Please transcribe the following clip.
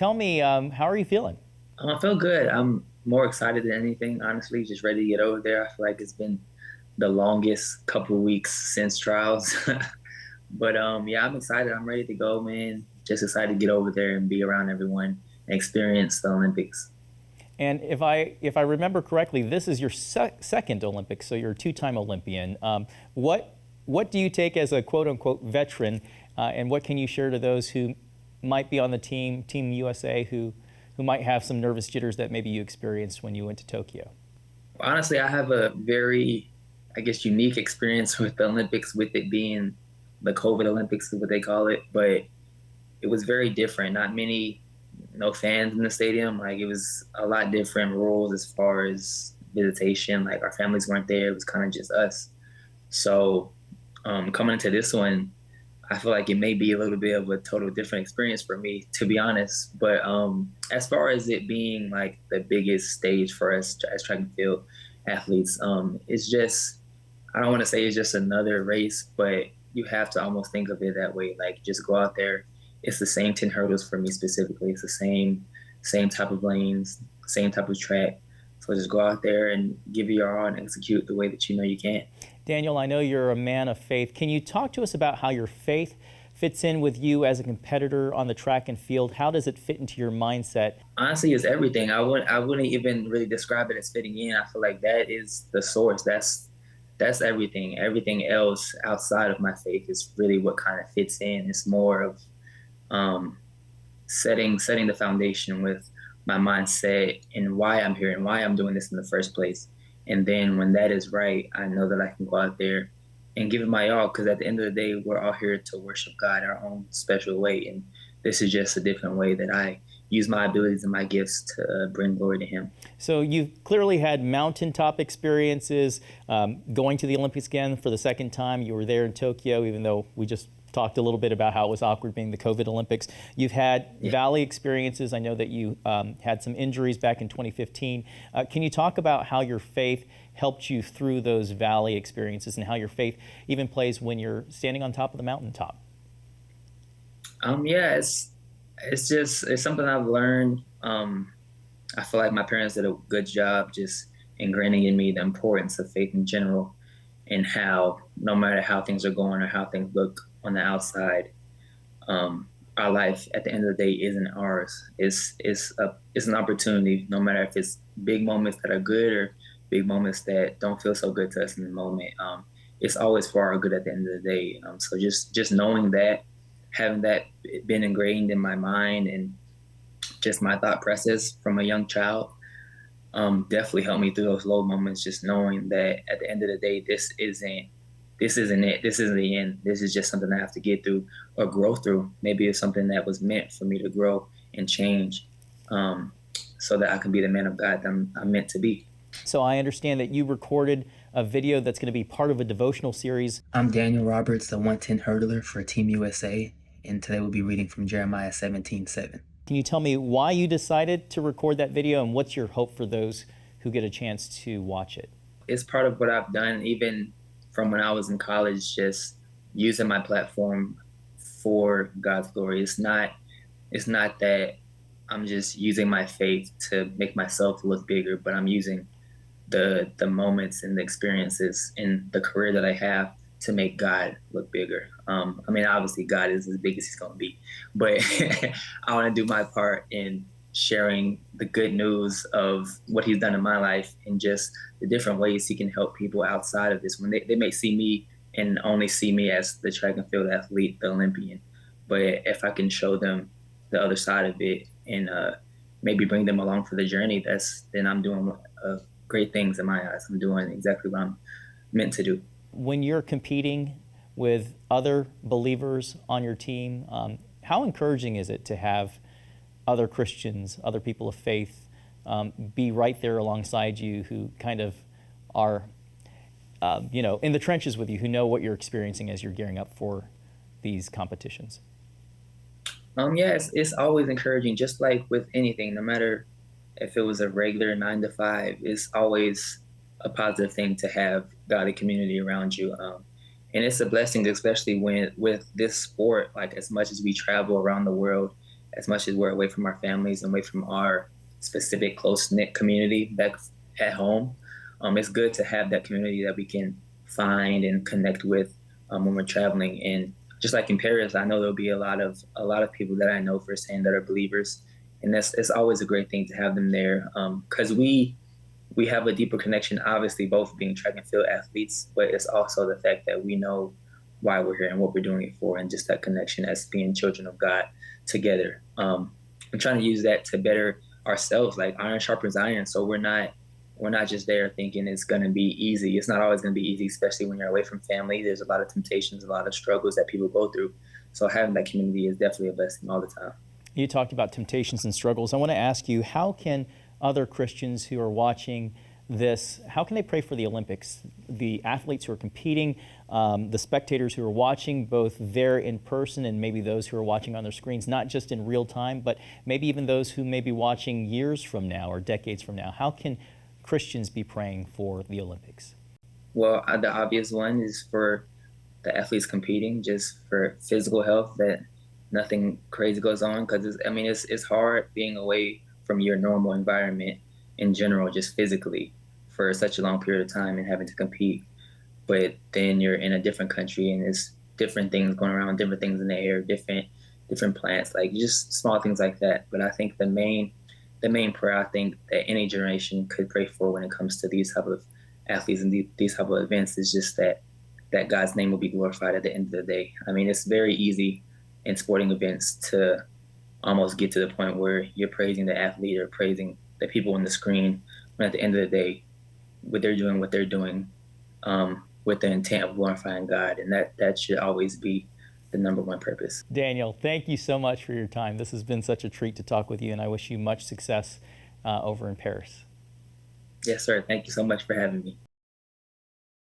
Tell me, how are you feeling? I feel good. I'm more excited than anything, honestly. Just ready to get over there. I feel like it's been the longest couple of weeks since trials. But yeah, I'm excited. I'm ready to go, man. Just excited to get over there and be around everyone and experience the Olympics. And if I remember correctly, this is your second Olympics, so you're a two-time Olympian. What do you take as a quote unquote veteran, and what can you share to those who might be on the Team USA, who might have some nervous jitters that maybe you experienced when you went to Tokyo? Honestly, I have a very, I guess, unique experience with the Olympics, with it being the COVID Olympics, is what they call it. But it was very different. Not many, no fans in the stadium. Like it was a lot different rules as far as visitation. Like our families weren't there. It was kind of just us. So coming into this one, I feel like it may be a little bit of a total different experience for me, to be honest. But as far as it being like the biggest stage for us as track and field athletes, it's just, I don't want to say it's just another race, but you have to almost think of it that way. Like just go out there. It's the same 10 hurdles for me specifically. It's the same type of lanes, same type of track. So just go out there and give it your all and execute the way that you know you can. Daniel, I know you're a man of faith. Can you talk to us about how your faith fits in with you as a competitor on the track and field? How does it fit into your mindset? Honestly, it's everything. I wouldn't even really describe it as fitting in. I feel like that is the source. That's everything. Everything else outside of my faith is really what kind of fits in. It's more of um, setting the foundation with my mindset and why I'm here and why I'm doing this in the first place. And then when that is right, I know that I can go out there and give it my all. Because at the end of the day, we're all here to worship God our own special way, and this is just a different way that I use my abilities and my gifts to bring glory to Him. So you've clearly had mountaintop experiences, going to the Olympics again for the second time. You were there in Tokyo, even though we just talked a little bit about how it was awkward being the COVID Olympics. You've had Yeah. valley experiences. I know that you had some injuries back in 2015. Can you talk about how your faith helped you through those valley experiences and how your faith even plays when you're standing on top of the mountaintop? Yeah, it's just it's something I've learned. I feel like my parents did a good job just ingraining in me the importance of faith in general, and how no matter how things are going or how things look on the outside, our life at the end of the day isn't ours. It's an opportunity. No matter if it's big moments that are good or big moments that don't feel so good to us in the moment, it's always for our good at the end of the day. So just knowing that, having that been ingrained in my mind and just my thought process from a young child, definitely helped me through those low moments. Just knowing that at the end of the day, this isn't it. This isn't the end. This is just something I have to get through or grow through. Maybe it's something that was meant for me to grow and change, um, so that I can be the man of God that I'm meant to be. So I understand that you recorded a video that's going to be part of a devotional series. I'm Daniel Roberts, the 110 hurdler for Team USA, and today we'll be reading from Jeremiah 17:7. Can you tell me why you decided to record that video and what's your hope for those who get a chance to watch it? It's part of what I've done, even from when I was in college, just using my platform for God's glory. It's not that I'm just using my faith to make myself look bigger, but I'm using the moments and the experiences in the career that I have to make God look bigger. I mean, obviously, God is as big as He's going to be, but I want to do my part in sharing the good news of what He's done in my life and just the different ways He can help people outside of this. When they may see me and only see me as the track and field athlete, the Olympian, but if I can show them the other side of it and maybe bring them along for the journey, then I'm doing great things in my eyes. I'm doing exactly what I'm meant to do. When you're competing with other believers on your team, how encouraging is it to have other Christians, other people of faith, be right there alongside you who kind of are, in the trenches with you, who know what you're experiencing as you're gearing up for these competitions? Yeah, it's always encouraging, just like with anything, no matter if it was a regular 9 to 5, it's always a positive thing to have godly community around you. And it's a blessing, especially when with this sport, like as much as we travel around the world as much as we're away from our families and away from our specific close knit community back at home. It's good to have that community that we can find and connect with when we're traveling. And just like in Paris, I know there'll be a lot of people that I know firsthand that are believers, and that's it's always a great thing to have them there because we have a deeper connection. Obviously, both being track and field athletes, but it's also the fact that we know why we're here and what we're doing it for, and just that connection as being children of God together. I'm trying to use that to better ourselves, like iron sharpens iron. So we're not just there thinking it's going to be easy. It's not always going to be easy, especially when you're away from family. There's a lot of temptations, a lot of struggles that people go through. So having that community is definitely a blessing all the time. You talked about temptations and struggles. I want to ask you, how can other Christians who are watching this, how can they pray for the Olympics? The athletes who are competing, the spectators who are watching, both there in person and maybe those who are watching on their screens, not just in real time, but maybe even those who may be watching years from now or decades from now. How can Christians be praying for the Olympics? Well, the obvious one is for the athletes competing, just for physical health, that nothing crazy goes on. Because I mean, it's hard being away from your normal environment in general, just physically, for such a long period of time and having to compete. But then you're in a different country and there's different things going around, different things in the air, different plants, like just small things like that. But I think the main prayer I think that any generation could pray for when it comes to these type of athletes and these type of events is just that God's name will be glorified at the end of the day. I mean, it's very easy in sporting events to almost get to the point where you're praising the athlete or praising the people on the screen, when at the end of the day, what they're doing with the intent of glorifying God, and that should always be the number one purpose. Daniel, thank you so much for your time. This has been such a treat to talk with you, and I wish you much success over in Paris. Yes, sir. Thank you so much for having me.